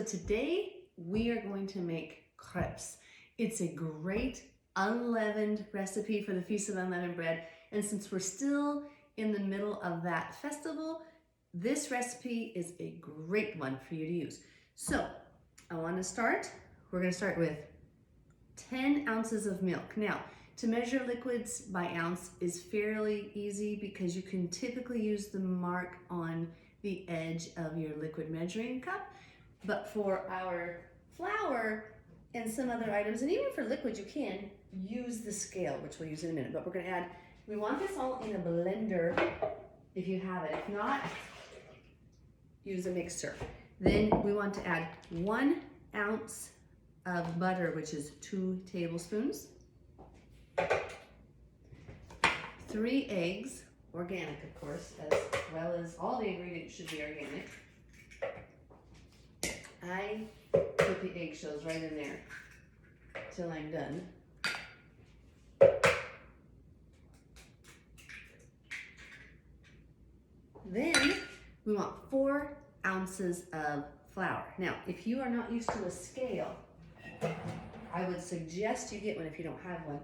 today we are going to make crepes. It's a great unleavened recipe for the Feast of Unleavened Bread. And since we're still in the middle of that festival, this recipe is a great one for you to use. So we're going to start with 10 ounces of milk. Now, to measure liquids by ounce is fairly easy because you can typically use the mark on the edge of your liquid measuring cup. But for our flour and some other items, and even for liquid, you can use the scale, which we'll use in a minute. But we're going to add, we want this all in a blender if you have it. If not, use a mixer. Then we want to add 1 ounce of butter, which is 2 tablespoons, 3 eggs, organic of course, as well as all the ingredients should be organic. I put the eggshells right in there till I'm done. Then we want 4 ounces of flour. Now, if you are not used to a scale, I would suggest you get one if you don't have one.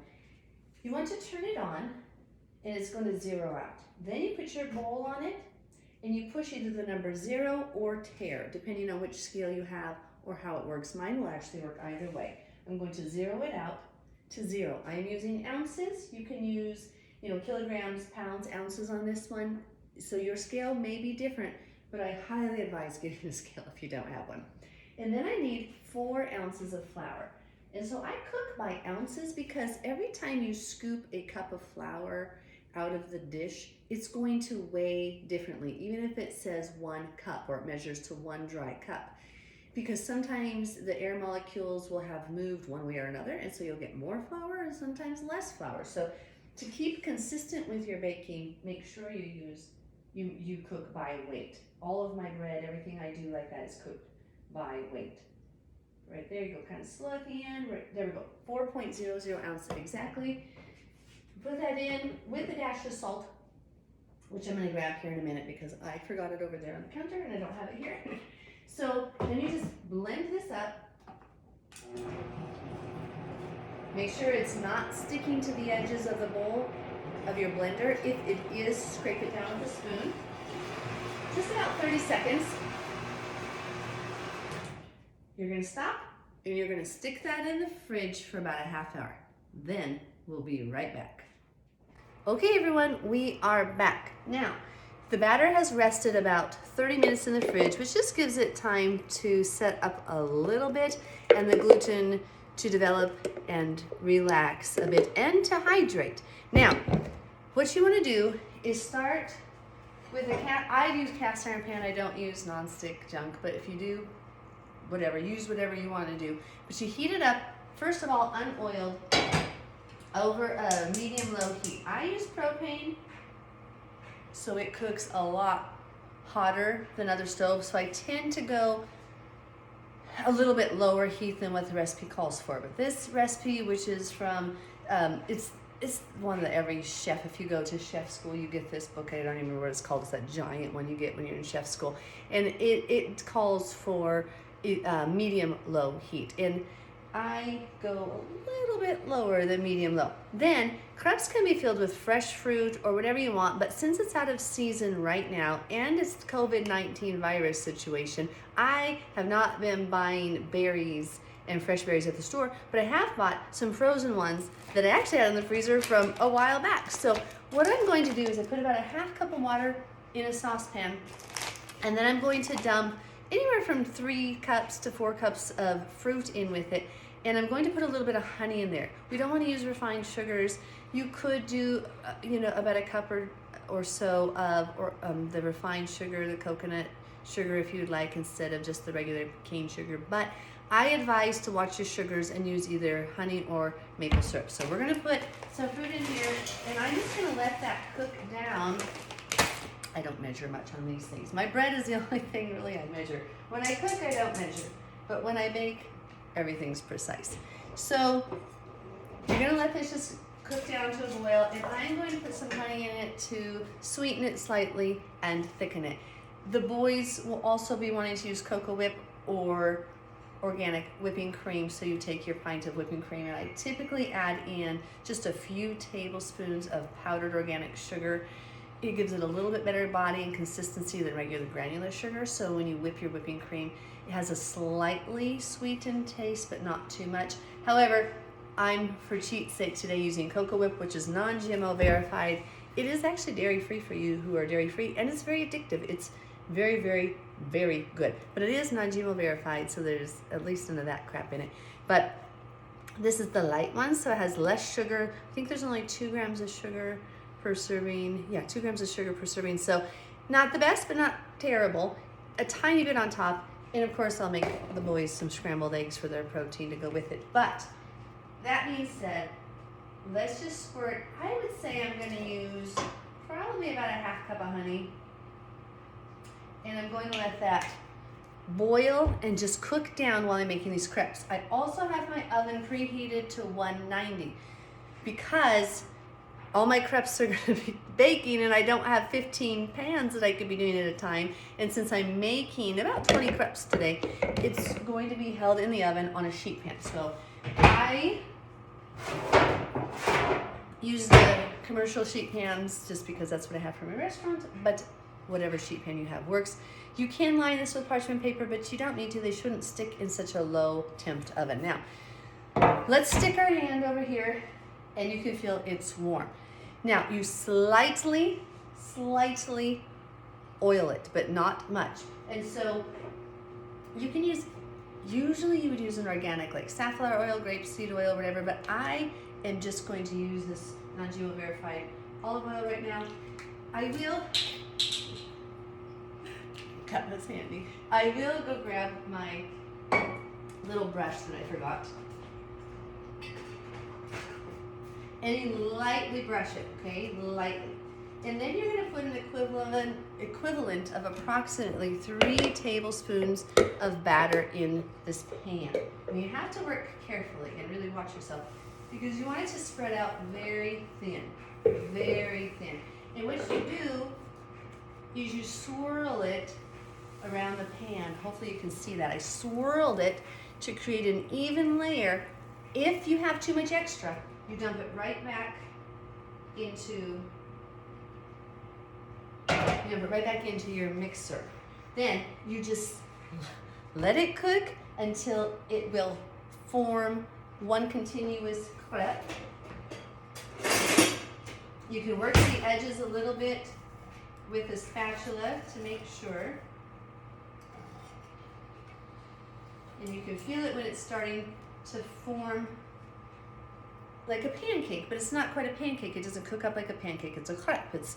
You want to turn it on and it's going to zero out. Then you put your bowl on it and you push either the number 0 or tare, depending on which scale you have or how it works. Mine will actually work either way. I'm going to zero it out to 0. I am using ounces. You can use, kilograms, pounds, ounces on this one. So your scale may be different, but I highly advise getting a scale if you don't have one. And then I need 4 ounces of flour. And so I cook by ounces because every time you scoop a cup of flour out of the dish, it's going to weigh differently, even if it says 1 cup or it measures to 1 dry cup. Because sometimes the air molecules will have moved one way or another, and so you'll get more flour and sometimes less flour. So to keep consistent with your baking, make sure you cook by weight. All of my bread, everything I do like that is cooked by weight. Right there, you go kind of slow at the end. Right, there we go, 4.00 ounces exactly. Put that in with a dash of salt, which I'm going to grab here in a minute because I forgot it over there on the counter and I don't have it here. So then you just blend this up. Make sure it's not sticking to the edges of the bowl of your blender. If it is, scrape it down with a spoon. Just about 30 seconds. You're going to stop and you're going to stick that in the fridge for about a half hour. Then we'll be right back. Okay everyone, we are back. Now, the batter has rested about 30 minutes in the fridge, which just gives it time to set up a little bit and the gluten to develop and relax a bit and to hydrate. Now, what you want to do is start with I use cast iron pan, I don't use non-stick junk, but if you do, use whatever you want to do. But you heat it up, first of all, unoiled, over a medium-low heat. I use propane, so it cooks a lot hotter than other stoves, so I tend to go a little bit lower heat than what the recipe calls for. But this recipe, which is from, it's one that every chef, if you go to chef school, you get this book. I don't even remember what it's called. It's that giant one you get when you're in chef school. And it calls for medium-low heat. And I go a little bit lower than medium-low. Then crepes can be filled with fresh fruit or whatever you want, but since it's out of season right now and it's the COVID-19 virus situation, I have not been buying berries and fresh berries at the store, but I have bought some frozen ones that I actually had in the freezer from a while back. So what I'm going to do is I put about a half cup of water in a saucepan, and then I'm going to dump anywhere from 3 cups to 4 cups of fruit in with it. And I'm going to put a little bit of honey in there. We don't want to use refined sugars. You could do, about a cup or so of the refined sugar, the coconut sugar if you'd like, instead of just the regular cane sugar. But I advise to watch your sugars and use either honey or maple syrup. So we're going to put some fruit in here, and I'm just going to let that cook down. I don't measure much on these things. My bread is the only thing really I measure. When I cook, I don't measure. But when I bake, everything's precise. So you're going to let this just cook down to a boil, and I'm going to put some honey in it to sweeten it slightly and thicken it. The boys will also be wanting to use Cocoa Whip or organic whipping cream. So you take your pint of whipping cream, and I typically add in just a few tablespoons of powdered organic sugar. It gives it a little bit better body and consistency than regular granular sugar. So when you whip your whipping cream, it has a slightly sweetened taste, but not too much. However, I'm, for cheat's sake today, using Cocoa Whip, which is non-GMO verified. It is actually dairy-free for you who are dairy-free, and it's very addictive. It's very, very, very good. But it is non-GMO verified, so there's at least none of that crap in it. But this is the light one, so it has less sugar. I think there's only 2 grams of sugar per serving. Yeah, 2 grams of sugar per serving. So not the best, but not terrible. A tiny bit on top. And of course, I'll make the boys some scrambled eggs for their protein to go with it. But that being said, let's just squirt. I would say I'm going to use probably about a half cup of honey. And I'm going to let that boil and just cook down while I'm making these crepes. I also have my oven preheated to 190 because all my crepes are going to be baking, and I don't have 15 pans that I could be doing at a time. And since I'm making about 20 crepes today, it's going to be held in the oven on a sheet pan. So I use the commercial sheet pans just because that's what I have for my restaurant, but whatever sheet pan you have works. You can line this with parchment paper, but you don't need to. They shouldn't stick in such a low temp oven. Now, let's stick our hand over here, and you can feel it's warm. Now, you slightly oil it, but not much. And so you can use, usually you would use an organic, like safflower oil, grapeseed oil, whatever, but I am just going to use this non-GMO verified olive oil right now. I will, got this handy. I will go grab my little brush that I forgot. And you lightly brush it, okay? Lightly. And then you're gonna put an equivalent of approximately 3 tablespoons of batter in this pan. And you have to work carefully and really watch yourself because you want it to spread out very thin, very thin. And what you do is you swirl it around the pan. Hopefully you can see that. I swirled it to create an even layer. If you have too much extra, you dump it right back into your mixer. Then you just let it cook until it will form one continuous crepe. You can work the edges a little bit with a spatula to make sure. And you can feel it when it's starting to form like a pancake, but it's not quite a pancake. It doesn't cook up like a pancake. It's a crepe. It's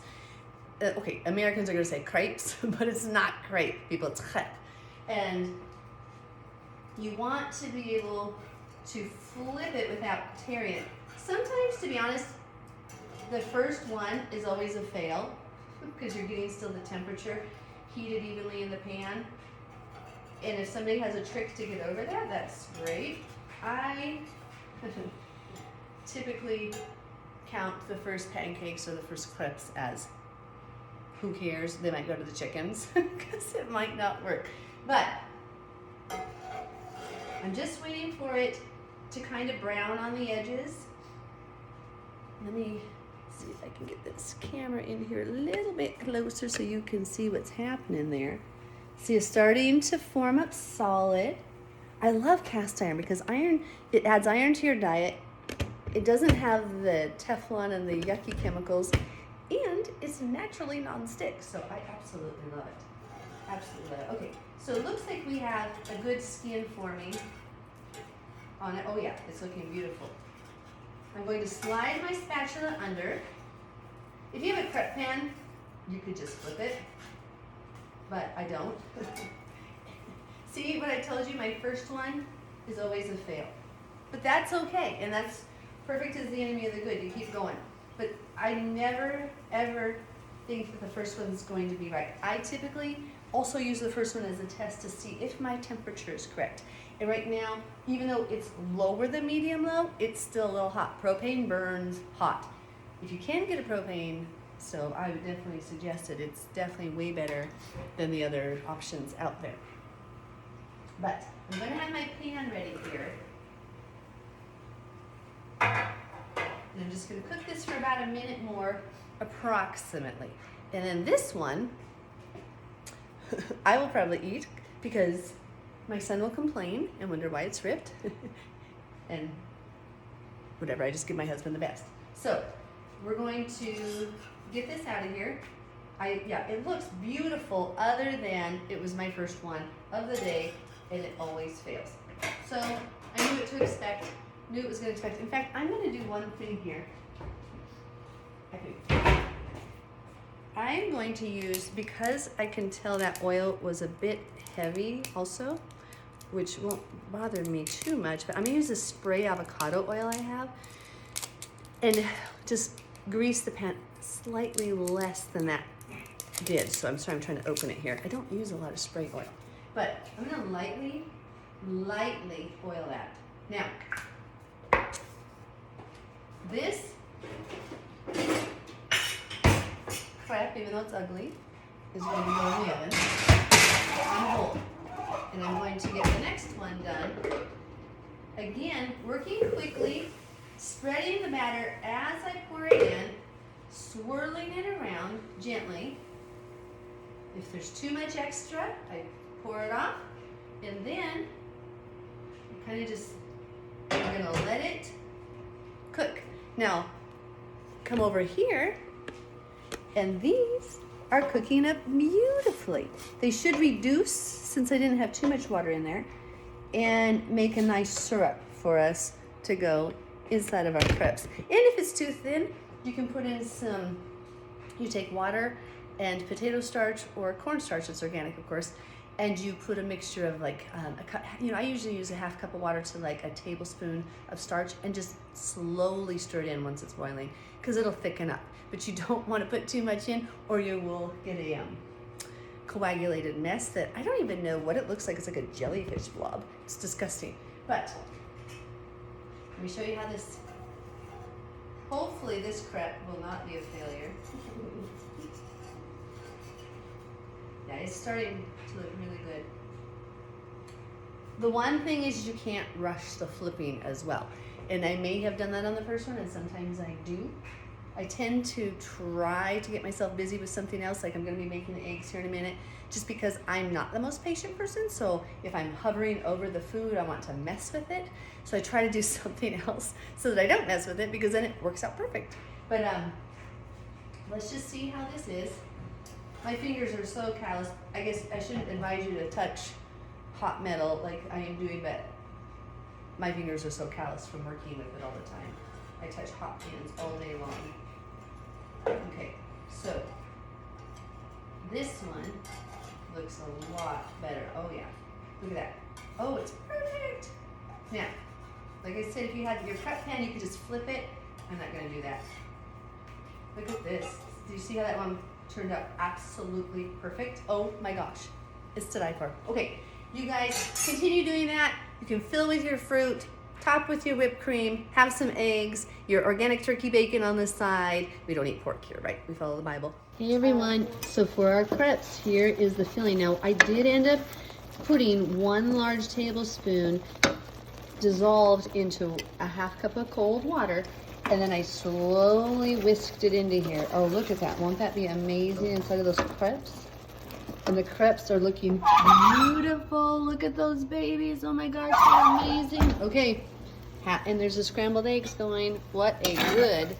okay, Americans are going to say crepes, but it's not crepe, people. It's crepe. And you want to be able to flip it without tearing it. Sometimes, to be honest, the first one is always a fail because you're getting still the temperature heated evenly in the pan. And if somebody has a trick to get over that, that's great. I typically count the first pancakes or the first crepes as who cares, they might go to the chickens because it might not work. But I'm just waiting for it to kind of brown on the edges. Let me see if I can get this camera in here a little bit closer so you can see what's happening there. See, it's starting to form up solid. I love cast iron because iron, it adds iron to your diet. It doesn't have the Teflon and the yucky chemicals, and it's naturally non-stick, so I absolutely love it. Absolutely love it. Okay, so it looks like we have a good skin forming on it. Oh yeah, it's looking beautiful. I'm going to slide my spatula under. If you have a crepe pan, you could just flip it, but I don't. See what I told you? My first one is always a fail. But that's okay, and that's perfect is the enemy of the good. You keep going. But I never, ever think that the first one's going to be right. I typically also use the first one as a test to see if my temperature is correct. And right now, even though it's lower than medium low, it's still a little hot. Propane burns hot. If you can get a propane stove, I would definitely suggest it. It's definitely way better than the other options out there. But I'm gonna have my pan ready here. And I'm just gonna cook this for about a minute more, approximately. And then this one, I will probably eat because my son will complain and wonder why it's ripped. And whatever, I just give my husband the best. So we're going to get this out of here. Yeah, it looks beautiful other than it was my first one of the day and it always fails. So I knew what to expect, knew it was going to expect. In fact, I'm going to do one thing here. I'm going to use, because I can tell that oil was a bit heavy also, which won't bother me too much, but I'm gonna use this spray avocado oil I have and just grease the pan slightly less than that did. So I'm sorry, I'm trying to open it here. I don't use a lot of spray oil, but I'm gonna lightly oil that. Now, this crepe, even though it's ugly, is going to go in the oven on hold. And I'm going to get the next one done. Again, working quickly, spreading the batter as I pour it in, swirling it around gently. If there's too much extra, I pour it off. And then kind of just, I'm gonna let it cook. Now, come over here, and these are cooking up beautifully. They should reduce, since I didn't have too much water in there, and make a nice syrup for us to go inside of our crepes. And if it's too thin, you can put in some, you take water and potato starch or cornstarch, it's organic of course, and you put a mixture of like a cup, I usually use a half cup of water to like a tablespoon of starch and just slowly stir it in once it's boiling because it'll thicken up. But you don't want to put too much in or you will get a coagulated mess that I don't even know what it looks like. It's like a jellyfish blob. It's disgusting. But let me show you how this, hopefully this crepe will not be a failure. Yeah, it's starting to look really good. The one thing is you can't rush the flipping as well. And I may have done that on the first one, and sometimes I do. I tend to try to get myself busy with something else, like I'm gonna be making the eggs here in a minute, just because I'm not the most patient person. So if I'm hovering over the food, I want to mess with it. So I try to do something else so that I don't mess with it, because then it works out perfect. But let's just see how this is. My fingers are so calloused. I guess I shouldn't advise you to touch hot metal like I am doing, but my fingers are so calloused from working with it all the time. I touch hot pans all day long. Okay, so this one looks a lot better. Oh yeah, look at that. Oh, it's perfect. Now, like I said, if you had your crepe pan, you could just flip it. I'm not gonna do that. Look at this. Do you see how that one turned out absolutely perfect? Oh my gosh, it's to die for. Okay, you guys continue doing that. You can fill with your fruit, top with your whipped cream, have some eggs, your organic turkey bacon on the side. We don't eat pork here, right? We follow the Bible. Hey everyone, so for our crepes, here is the filling. Now I did end up putting 1 large tablespoon dissolved into a half cup of cold water, and then I slowly whisked it into here. Oh, look at that. Won't that be amazing inside of those crepes? And the crepes are looking beautiful. Look at those babies. Oh my gosh, they're amazing. Okay, and there's the scrambled eggs going. What a good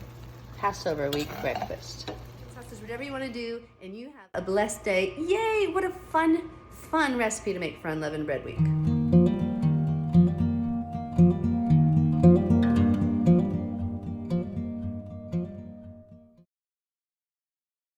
Passover week breakfast. Sausage, whatever you want to do, and you have a blessed day. Yay, what a fun recipe to make for Unleavened Bread Week.